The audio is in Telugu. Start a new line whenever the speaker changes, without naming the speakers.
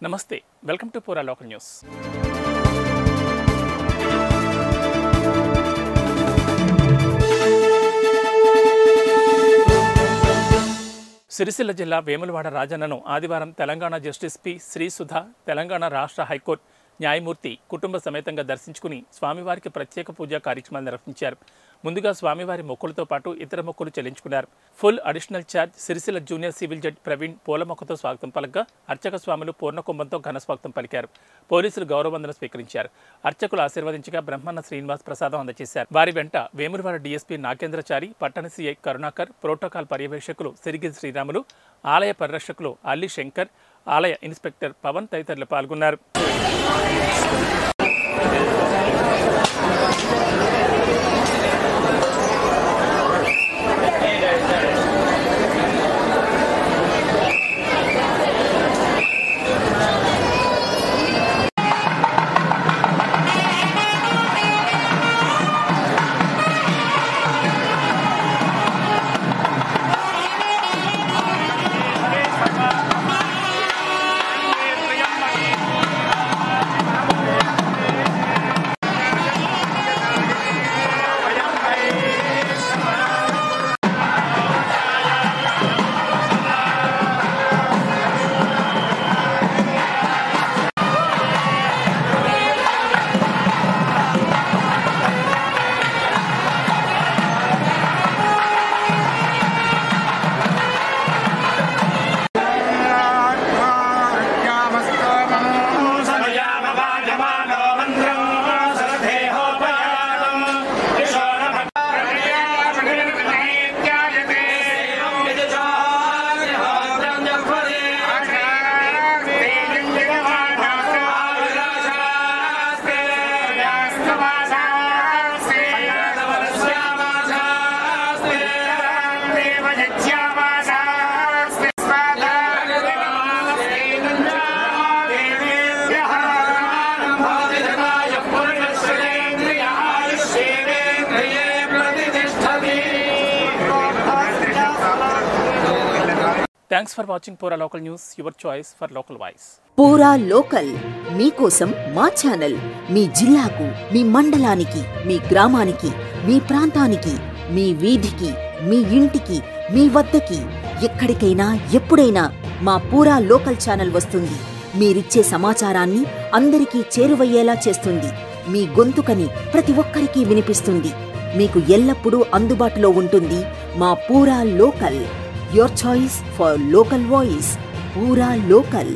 నమస్తే వెల్కమ్ టు పూరా లోకల్ న్యూస్. సిరిసిల్ల జిల్లా వేములవాడ రాజన్నను ఆదివారం తెలంగాణ జస్టిస్ పి శ్రీసుధా, తెలంగాణ రాష్ట్ర హైకోర్టు న్యాయమూర్తి కుటుంబ సమేతంగా దర్శించుకుని స్వామివారికి ప్రత్యేక పూజా కార్యక్రమాలు నిర్వహించారు. ముందుగా స్వామివారి మొక్కులతో పాటు ఇతర మొక్కులు చెల్లించుకున్నారు. Full additional charge Sircilla junior civil judge Praveen పూల మొక్కతో స్వాగతం పలకగా అర్చక స్వాములు పూర్ణకుంభంతో ఘన స్వాగతం పలికారు. పోలీసులు గౌరవవందన స్వీకరించారు. అర్చకులు ఆశీర్వదించగా బ్రహ్మన్న శ్రీనివాస్ ప్రసాదం అందజేశారు. వారి వెంట వేములవాడ డీఎస్పీ నాగేంద్రచారి, పట్టణ సీఐ కరుణాకర్, ప్రోటోకాల్ పర్యవేక్షకులు సిరిగిరి శ్రీరాములు, ఆలయ పరిరక్షకులు అల్లి శంకర్, ఆలయ ఇన్స్పెక్టర్ పవన్ తదితరులు పాల్గొన్నారు. Thanks for watching Pura Local News, your choice for local voice.
పూరా లోకల్ మీకోసం మా ఛానల్. మీ జిల్లాకు, మీ మండలానికి, మీ గ్రామానికి, మీ ప్రాంతానికి, మీ వీధికి, మీ ఇంటికి, మీ వద్దకి, ఎక్కడికైనా ఎప్పుడైనా మా పూరా లోకల్ ఛానల్ వస్తుంది. మీరిచ్చే సమాచారాన్ని అందరికీ చేరువయ్యేలా చేస్తుంది. మీ గొంతుకని ప్రతి ఒక్కరికి వినిపిస్తుంది. మీకు ఎల్లప్పుడూ అందుబాటులో ఉంటుంది మా పూరా local. Your choice for local voice. Pura Local.